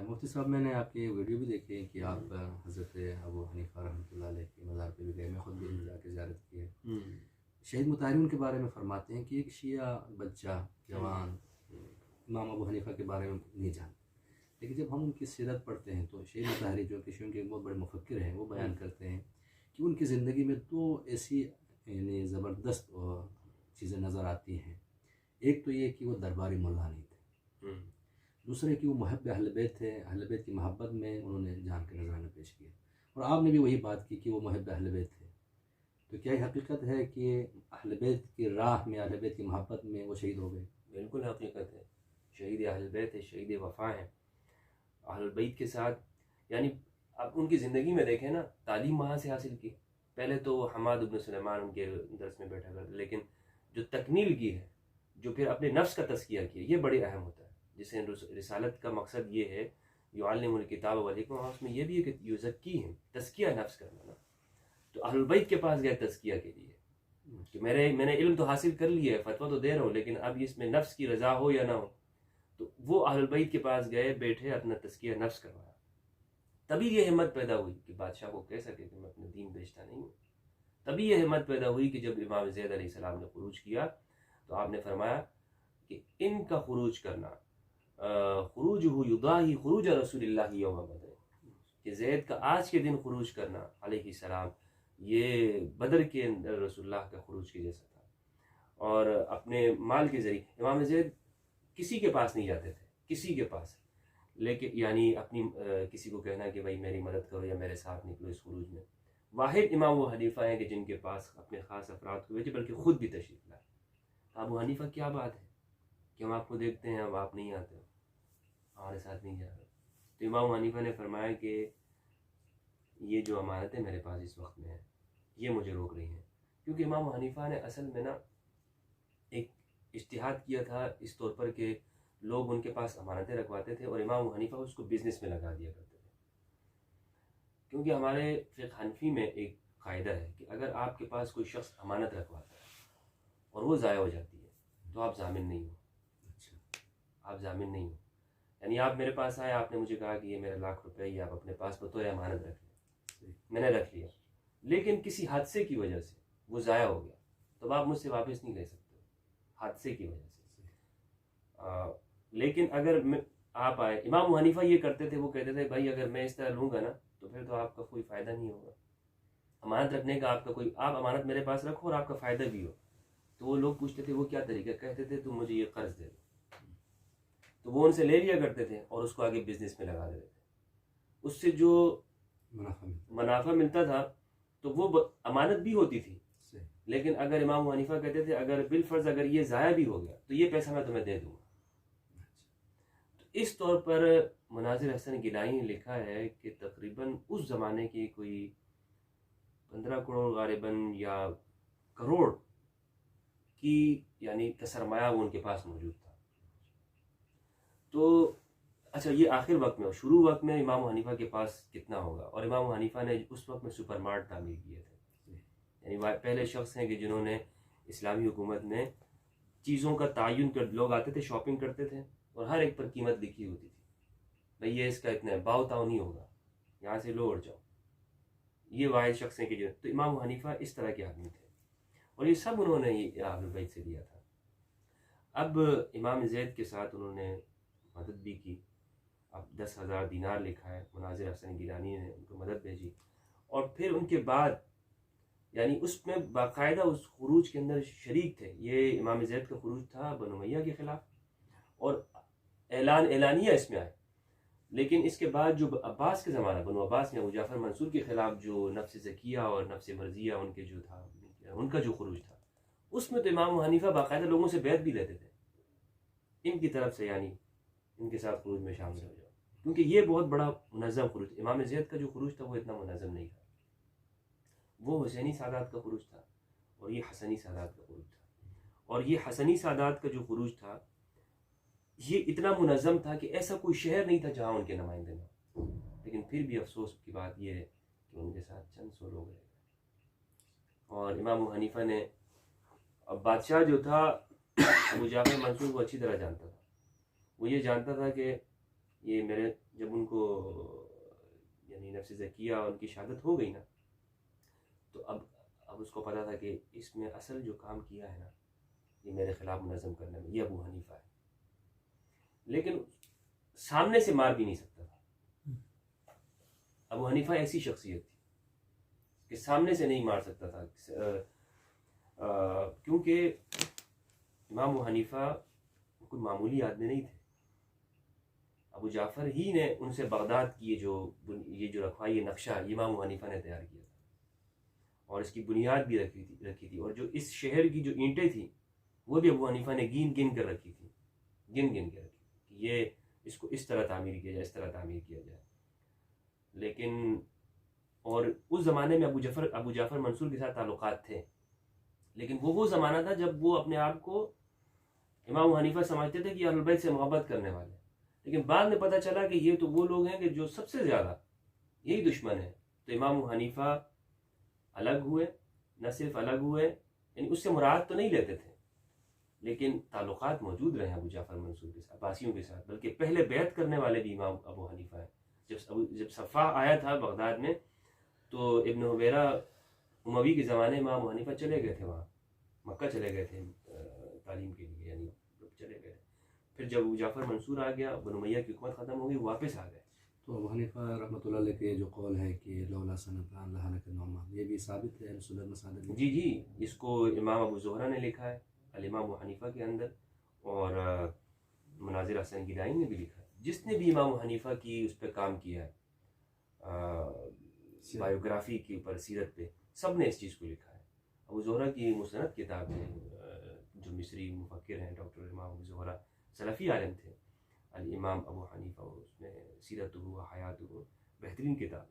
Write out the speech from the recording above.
मुफ्ती साहब, मैंने आपकी वीडियो भी देखी है कि आप हज़रत अबू हनीफ़ा रहमतुल्लाह अलैह की मज़ार पे भी गए, मैं ख़ुद भी जाके ज़ियारत की है। शहीद मुताहरिन के बारे में फ़रमाते हैं कि एक शिया बच्चा जवान इमाम अबू हनीफ़ा के बारे में नहीं जानता, लेकिन जब हम उनकी सीरत पढ़ते हैं तो शहीद मुताहरी जो कि शियों के एक बहुत बड़े मुफक्किर हैं, वो बयान करते हैं कि उनकी ज़िंदगी में दो ऐसी यानी ज़बरदस्त चीज़ें नज़र आती हैं। एक तो ये कि वो दरबारी मुल्ला नहीं थे, दूसरे कि वो मुहब्ब अहल बैत थे, अहल बैत की मोहब्बत में उन्होंने जान के नजराना पेश किया। और आपने भी वही बात की कि वो मुहब्ब अहल बैत थे। तो क्या ये हकीकत है कि अहल बैत की राह में, अहल बैत की मोहब्बत में वो शहीद हो गए? बिल्कुल हकीकत है। शहीद अहल बैत है, शहीद वफ़ा है। अहल बैत के साथ यानी आप उनकी ज़िंदगी में देखें ना, तालीम वहाँ से हासिल की। पहले तो हमाद इब्न सुलेमान उनके दर्स में बैठा करते, लेकिन जो तकमील की है, जो फिर अपने नफ्स का तज़किया किया, ये बड़े अहम होता है। जिसे रिसालत का मकसद ये है, युअल्लिमुल किताब वल हिकमा, उसमें ये भी है कि युज़क्की है, तज़किया नफ्स करना ना। तो अहल बैत के पास गए तज़किया के लिए कि मैंने इल्म तो हासिल कर लिया है, फतवा तो दे रहा हूँ, लेकिन अब इसमें नफ्स की रज़ा हो या ना हो। तो वो अहल बैत के पास गए, बैठे, अपना तज़किया नफ्स करवाया। तभी ये हिम्मत पैदा हुई कि बादशाह को कह सके कि मैं अपने दीन बेचता नहीं हूँ। तभी ये हिम्मत पैदा हुई कि जब इमाम ज़ैद अलैहिस्सलाम ने खुरूज किया तो आपने फरमाया कि इनका खुरूज करना, खुरूजुहु युदाही खुरूज रसूलिल्लाह यौम बदर, कि ज़ैद का आज के दिन खुरूज करना अलैहिस्सलाम ये बदर के अंदर रसूलुल्लाह का खुरूज के जैसा था। और अपने माल के ज़रिए इमाम ज़ैद किसी के पास नहीं जाते थे, किसी के पास, लेकिन यानी अपनी किसी को कहना कि भाई मेरी मदद करो या मेरे साथ निकलो इस खुरूज में। वाहिद इमाम वो हनीफ़ा हैं कि जिनके पास अपने ख़ास अफराद को भेजे, बल्कि ख़ुद भी तशरीफ़ लाए। अबू हनीफ़ा क्या बात है कि हम आपको देखते हैं, अब आप नहीं आते हो, हमारे साथ नहीं जा रहे। तो इमाम हनीफ़ा ने फरमाया कि ये जो अमानतें मेरे पास इस वक्त में है, ये मुझे रोक रही हैं। क्योंकि इमाम हनीफ़ा ने असल में ना एक इज्तिहाद किया था इस तौर पर कि लोग उनके पास अमानतें रखवाते थे और इमाम हनीफ़ा उसको बिज़नेस में लगा दिया करते थे। क्योंकि हमारे फ़िक़्ह हनफ़ी में एक क़ायदा है कि अगर आपके पास कोई शख्स अमानत रखवाता है और वो ज़ाया हो जाती है तो आप ज़ामिन नहीं हो। अच्छा, आप ज़ामिन नहीं हो। यानी आप मेरे पास आए, आपने मुझे कहा कि ये मेरे लाख रुपए ये आप अपने पास बतौर अमानत रख लें, मैंने रख लिया, लेकिन किसी हादसे की वजह से वो ज़ाया हो गया, तो आप मुझसे वापस नहीं ले सकते हादसे की वजह से। लेकिन अगर आप आए, इमाम हनीफ़ा ये करते थे, वो कहते थे भाई अगर मैं इस तरह लूँगा ना तो फिर तो आपका कोई फ़ायदा नहीं होगा। अमानत रखने का आपका कोई, आप अमानत मेरे पास रखो और आपका फ़ायदा भी हो। तो वो लोग पूछते थे वो क्या तरीका, कहते थे तुम मुझे ये कर्ज़ दे दो, तो वो उनसे ले लिया करते थे और उसको आगे बिजनेस में लगा देते थे। उससे जो मुनाफा मिलता था तो वो अमानत भी होती थी। लेकिन अगर इमाम हनीफ़ा कहते थे अगर बिलफर्ज अगर ये ज़ाया भी हो गया तो ये पैसा मैं तुम्हें दे दूँगा। तो इस तौर पर मुनाज़िर हसन गिलाई ने लिखा है कि तकरीबन उस ज़माने की कोई 15 करोड़ गालिबन या करोड़ की यानी का सरमाया वो उनके पास मौजूद था। तो अच्छा, ये आखिर वक्त में, शुरू वक्त में इमाम हनीफ़ा के पास कितना होगा। और इमाम हनीफ़ा ने उस वक्त में सुपर मार्ट तामीर किए थे, यानी पहले शख्स हैं कि जिन्होंने इस्लामी हुकूमत में चीज़ों का तयन कर, लोग आते थे शॉपिंग करते थे और हर एक पर कीमत लिखी होती थी, भाई ये इसका इतना है, भाव ताव नहीं होगा, यहाँ से लो और जाओ। ये वाहिद शख्स हैं कि जो, तो इमाम हनीफ़ा इस तरह के आदमी थे और ये सब उन्होंने अहले बैत से लिया था। अब इमाम ज़ैद के साथ उन्होंने मदद भी की। अब 10,000 दीनार लिखा है, मुनाज़िर हसन गिलानी ने उनको मदद भेजी। और फिर उनके बाद यानी उसमें बाकायदा उस खुरूज के अंदर शरीक थे। ये इमाम ज़ैद का खुरूज था बनु उमय्या के ख़िलाफ़ और एलानिया इसमें आए। लेकिन इसके बाद जो अब्बास के ज़माना, बनु अब्बास में अबू जाफ़र मंसूर के ख़िलाफ़ जो नफ्स ज़किया और नफ्स मर्ज़िया उनके जो था, उनका जो खुरूज था, उसमें तो इमाम हनीफ़ा बाकायदा लोगों से बैत भी लेते थे इनकी तरफ से, यानी इनके साथ खुरूज में शामिल हो जाओ, क्योंकि ये बहुत बड़ा मुनज़्ज़म खुरूज। इमाम ज़ैद का जो खुरूज था वो इतना मुनज़्ज़म नहीं था, वो हुसैनी सादात का खुरूज था और ये हसनी सादात का खुरूज था। और ये हसनी सादात का जो खुरूज था ये इतना मुनज़्ज़म था कि ऐसा कोई शहर नहीं था जहाँ उनके नुमाइंदे ना हो। लेकिन फिर भी अफसोस की बात यह है कि उनके साथ चंद सौ लोग रह गए। और इमाम हनीफ़ा ने, अब बादशाह जो था अबू जाफ़र मंसूर, वो अच्छी तरह जानता था। वो ये जानता था कि ये मेरे जब उनको यानी नफ्स ज़किया उनकी शहादत हो गई ना, तो अब उसको पता था कि इसमें असल जो काम किया है ना ये मेरे ख़िलाफ़ मुनज़्ज़म करने में, ये अबू हनीफ़ा है। लेकिन सामने से मार भी नहीं सकता था। अबू हनीफ़ा ऐसी शख्सियत थी कि सामने से नहीं मार सकता था, क्योंकि इमाम अबू हनीफ़ा कोई मामूली आदमी नहीं थे। अबू जाफ़र ही ने उनसे बगदाद की ये जो रखवाई, ये नक्शा ये इमाम अबू हनीफ़ा ने तैयार किया था और इसकी बुनियाद भी रखी थी। और जो इस शहर की जो ईंटें थी वो भी अबू हनीफ़ा ने गिन कर रखी थी, गिन के रखी थी कि ये इसको इस तरह तामीर किया जाए, इस तरह तामीर किया जाए। लेकिन और उस ज़माने में अबू जाफ़र मंसूर के साथ ताल्लुकात थे, लेकिन वो ज़माना था जब वो अपने आप को इमाम अबू हनीफ़ा समझते थे कि अहलुल बैत से मोहब्बत करने वाले। लेकिन बाद में पता चला कि ये तो वो लोग हैं कि जो सबसे ज़्यादा यही दुश्मन है। तो इमाम अबू हनीफ़ा अलग हुए, न सिर्फ अलग हुए यानी उससे मुराद तो नहीं लेते थे, लेकिन ताल्लुकात मौजूद रहे अबू जाफ़र मंसूर के साथ, अब्बासियों के साथ। बल्कि पहले बैत करने वाले भी इमाम अबू हनीफ़ा है। जब सफ़ा आया था बगदाद में, तो इब्न हुबैरा उमवी के ज़माने इमाम अबू हनीफ़ा चले गए थे वहाँ, मक्का चले गए थे तालीम के लिए, यानी चले गए। फिर जब अबू जाफ़र मंसूर आ गया, बनु उमय्या की हुकूमत ख़त्म हो गई, वापस आ गए। तो अबू हनीफ़ा रहमतुल्लाह अलैह के जो कौल है कि लौला सनतान लहलक नौमान, ये भी साबित है सुनन मसादिर में? जी, इसको इमाम अबू ज़ुहरा ने लिखा है अल इमाम अबू हनीफ़ा के अंदर, और मुनाज़िर हसन गिदाई ने भी लिखा है। जिसने भी इमाम अबू हनीफ़ा की उस पर काम किया है, बायोग्राफी के ऊपर, सीरत पे, सब ने इस चीज़ को लिखा है। अबू ज़ुहरा की मुसनद किताब है, जो मिस्री मुफक्किर हैं डॉक्टर इमाम अबू ज़ुहरा, सलफ़ी आलिम थे, अल इमाम अबू हनीफ़ा, उसमें सीरतुहु व हयातुहु, बेहतरीन किताब।